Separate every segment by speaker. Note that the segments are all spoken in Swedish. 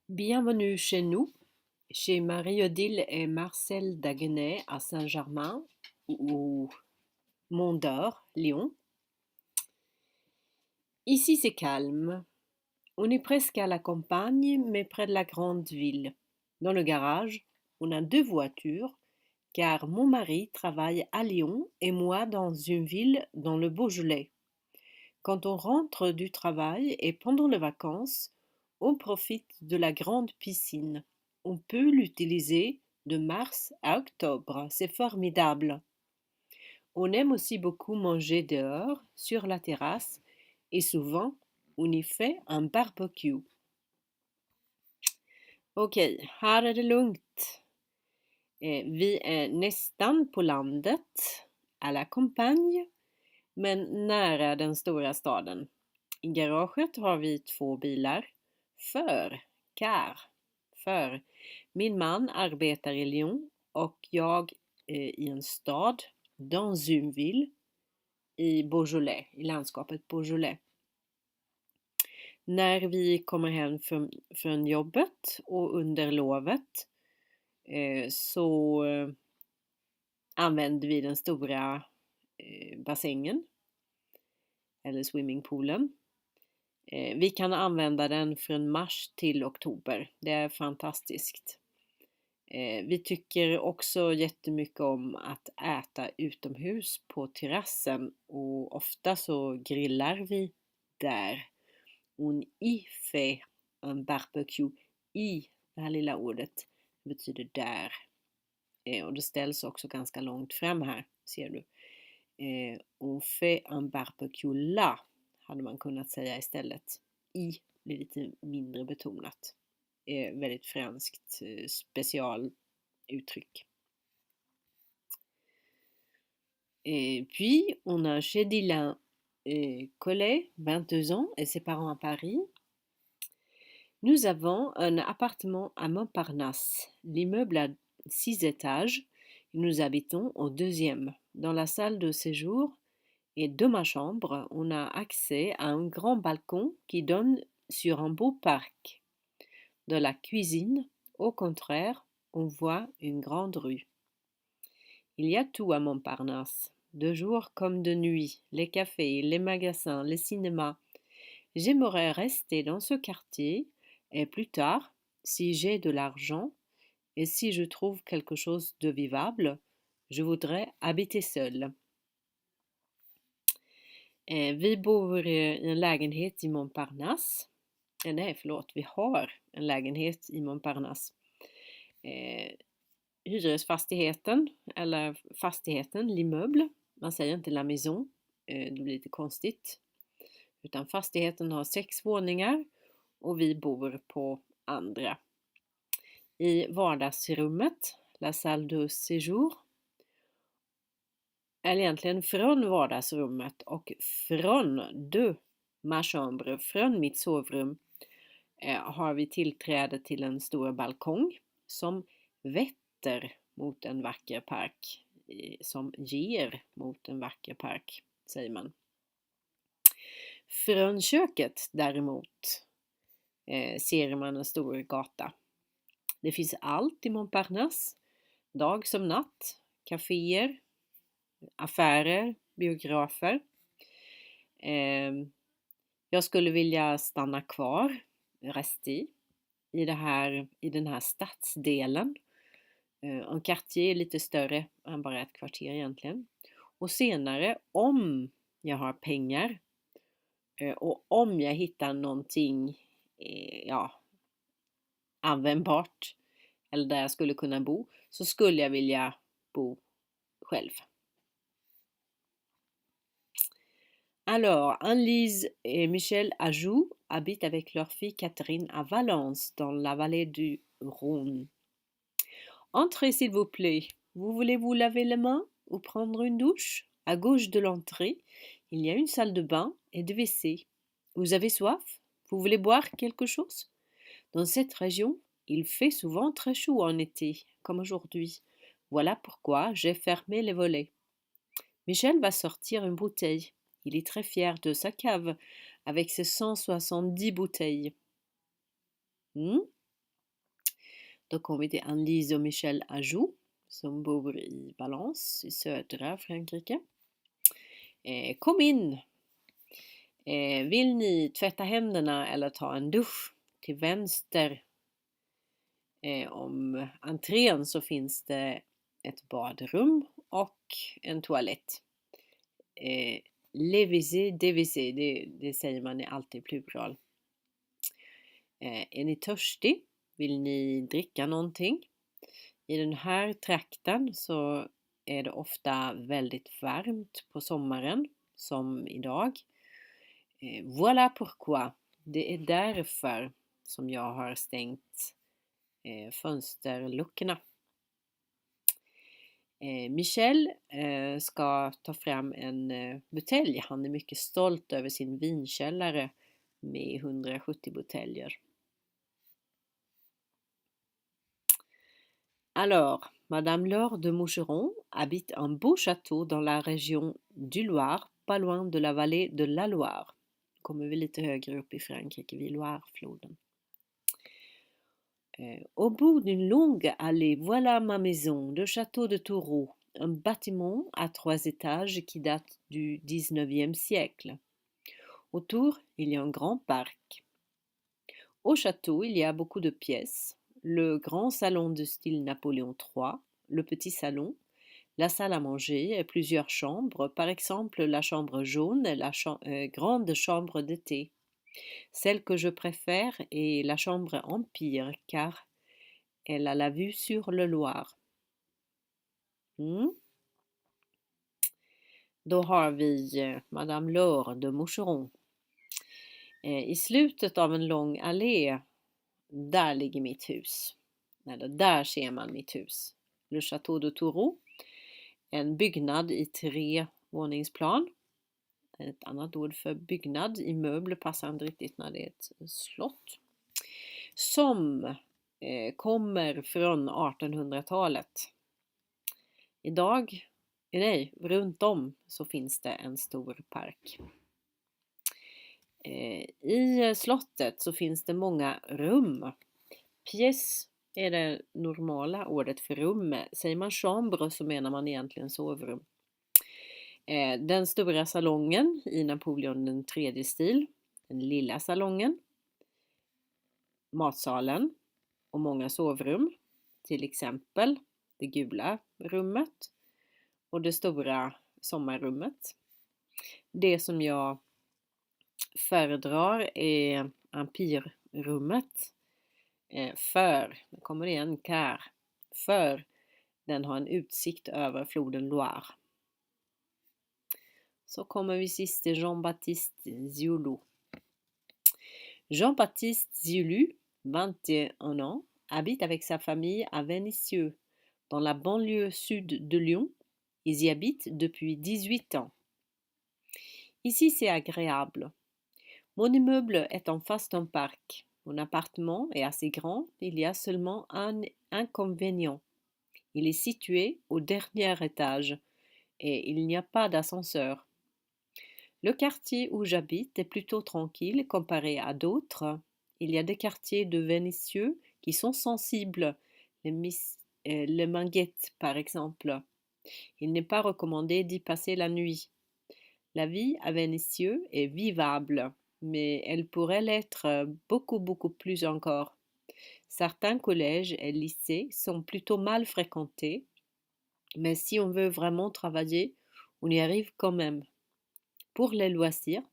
Speaker 1: Bienvenue chez nous, chez Marie-Odile et Marcel Daguenet à Saint-Germain ou Mont-d'Or, Lyon. Ici c'est calme. On est presque à la campagne, mais près de la grande ville. Dans le garage, on a deux voitures, car mon mari travaille à Lyon et moi dans une ville dans le Beaujolais. Quand on rentre du travail et pendant les vacances, on profite de la grande piscine. On peut l'utiliser de mars à octobre. C'est formidable. On aime aussi beaucoup manger dehors, sur la terrasse, et souvent, on y fait un barbecue. Okej, här är det lugnt. Vi är nästan på landet, à la campagne, men nära den stora staden. I garaget har vi två bilar. För min man arbetar i Lyon och jag i en stad, dans une ville, i Beaujolais, i landskapet Beaujolais. När vi kommer hem från jobbet och under lovet så använder vi den stora bassängen eller swimmingpoolen. Vi kan använda den från mars till oktober. Det är fantastiskt. Vi tycker också jättemycket om att äta utomhus på terrassen och ofta så grillar vi där. On y fait un barbecue. I, det här lilla ordet, betyder där. Och det ställs också ganska långt fram här, ser du. On fait un barbecue là, hade man kunnat säga istället. I blir lite mindre betonat. Väldigt franskt specialuttryck. Puis, on a chez Dylan Collet, 22 ans, et ses parents à Paris. Nous avons un appartement à Montparnasse. L'immeuble a 6 étages. Nous habitons au deuxième. Dans la salle de séjour et de ma chambre, on a accès à un grand balcon qui donne sur un beau parc. De la cuisine, au contraire, on voit une grande rue. Il y a tout à Montparnasse, de jour comme de nuit, les cafés, les magasins, les cinémas. J'aimerais rester dans ce quartier et plus tard, si j'ai de l'argent et si je trouve quelque chose de vivable, je voudrais habiter seul. Vi bor i en lägenhet i Montparnasse. Vi har en lägenhet i Montparnasse. Hyresfastigheten, eller fastigheten, l'immeuble. Man säger inte la maison, det blir lite konstigt. Utan fastigheten har 6 våningar och vi bor på andra. I vardagsrummet, la salle de séjour, eller egentligen från vardagsrummet och från ma chambre, från mitt sovrum, har vi tillträde till en stor balkong som vetter mot en vacker park, som ger mot en vacker park, säger man. Från köket däremot ser man en stor gata. Det finns allt i Montparnasse, dag som natt, kaféer, affärer, biografer. Jag skulle vilja stanna kvar, rester, i den här stadsdelen. En quartier är lite större än bara ett kvarter egentligen. Och senare, om jag har pengar och om jag hittar någonting användbart eller där jag skulle kunna bo, så skulle jag vilja bo själv. Alors, Anne-Lise et Michel Ajou habitent avec leur fille Catherine à Valence, dans la vallée du Rhône. Entrez s'il vous plaît. Vous voulez vous laver les mains ou prendre une douche? À gauche de l'entrée, il y a une salle de bain et de WC. Vous avez soif? Vous voulez boire quelque chose? Dans cette région, il fait souvent très chaud en été, comme aujourd'hui. Voilà pourquoi j'ai fermé les volets. Michel va sortir une bouteille. Il est très fier de sa cave avec ses 170 bouteilles. Då kom vi till Annelise och Michel Ajou som bor i Valence i södra Frankrike. Kom in! Vill ni tvätta händerna eller ta en dusch? Till vänster om entrén så finns det ett badrum och en toalett. Levissé, dévissé, det säger man alltid i plural. Är ni törstig? Vill ni dricka någonting? I den här trakten så är det ofta väldigt varmt på sommaren, som idag. Voilà pourquoi. Det är därför som jag har stängt fönsterluckorna. Michel ska ta fram en butelj. Han är mycket stolt över sin vinkällare med 170 buteljer. Alors, Madame Laure de Moucheron habite un beau château dans la région du Loire, pas loin de la vallée de la Loire. Kommer vi lite högre upp i Frankrike vid Loirefloden. Au bout d'une longue allée, voilà ma maison, le château de Taureau, un bâtiment à 3 étages qui date du 19e siècle. Autour, il y a un grand parc. Au château, il y a beaucoup de pièces. Le grand salon de style Napoléon III, le petit salon, la salle à manger et plusieurs chambres, par exemple la chambre jaune et la grande chambre de thé. Celle que je préfère est la chambre Empire car elle a la vue sur le Loire. Då har vi Madame Laure de Moucheron. I slutet av en lång allé, där ligger mitt hus. Eller där ser man mitt hus. Le Château de Taureau. En byggnad i 3 våningsplan. Ett annat ord för byggnad i möbler passar inte riktigt när det är ett slott. Som kommer från 1800-talet. Runt om så finns det en stor park. I slottet så finns det många rum. Pièce är det normala ordet för rum. Säger man chambre så menar man egentligen sovrum. Den stora salongen i Napoleon den tredje stil. Den lilla salongen. Matsalen och många sovrum. Till exempel det gula rummet och det stora sommarrummet. Det som jag föredrar är Empire-rummet. Det kommer igen car. För den har en utsikt över floden Loire. Så kommer vi sist till Jean-Baptiste Ziulu. Jean-Baptiste Ziulu, 21 ans, habite avec sa famille à Vénissieux, dans la banlieue sud de Lyon. Ils y habitent depuis 18 ans. Ici, c'est agréable. Mon immeuble est en face d'un parc. Mon appartement est assez grand. Il y a seulement un inconvénient. Il est situé au dernier étage et il n'y a pas d'ascenseur. Le quartier où j'habite est plutôt tranquille comparé à d'autres. Il y a des quartiers de Vénissieux qui sont sensibles, les Minguettes par exemple. Il n'est pas recommandé d'y passer la nuit. La vie à Vénissieux est vivable, mais elle pourrait l'être beaucoup plus encore. Certains collèges et lycées sont plutôt mal fréquentés, mais si on veut vraiment travailler, on y arrive quand même. Pour les loisirs,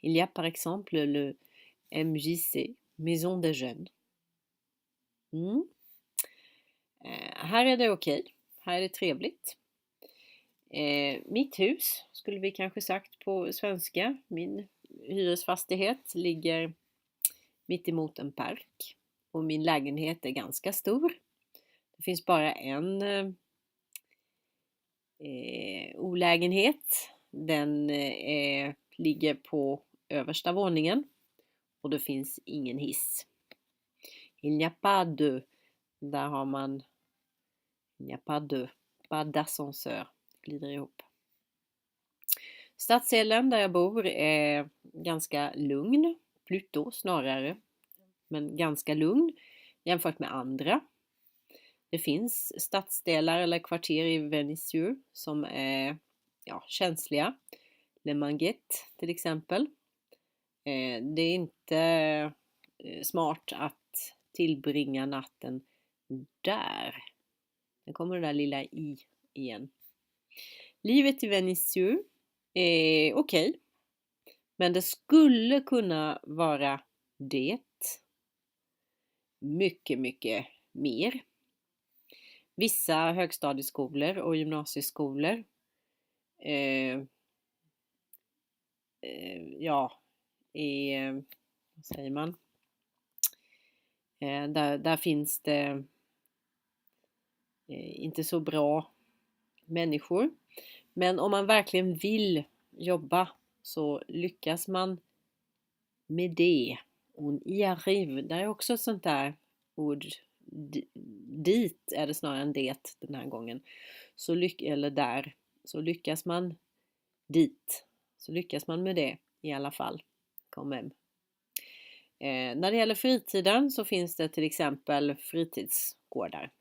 Speaker 1: il y a par exemple le MJC, Maison des jeunes. Här är det okej. Här är det trevligt. Mitt hus skulle vi kanske sagt på svenska. Min hyresfastighet ligger mitt emot en park. Och min lägenhet är ganska stor. Det finns bara en olägenhet. Den ligger på översta våningen. Och det finns ingen hiss. Il n'y a pas de. Där har man il n'y a pas de. Pas d'ascenseur. Glider ihop. Stadsdelen där jag bor är ganska lugn. Plutôt snarare. Men ganska lugn jämfört med andra. Det finns stadsdelar eller kvarter i Vénissieux som är känsliga. Le Manguette till exempel. Det är inte smart att tillbringa natten där. Nu kommer det där lilla i igen. Livet i Vénissieux är okej. Men det skulle kunna vara det. Mycket, mycket mer. Vissa högstadieskolor och gymnasieskolor vad säger man? Där finns det inte så bra människor. Men om man verkligen vill jobba så lyckas man med det. On y arrive. Det är också ett sånt där ord. Dit är det snarare än det den här gången. Så lyckas man dit. Så lyckas man med det i alla fall. När det gäller fritiden så finns det till exempel fritidsgårdar.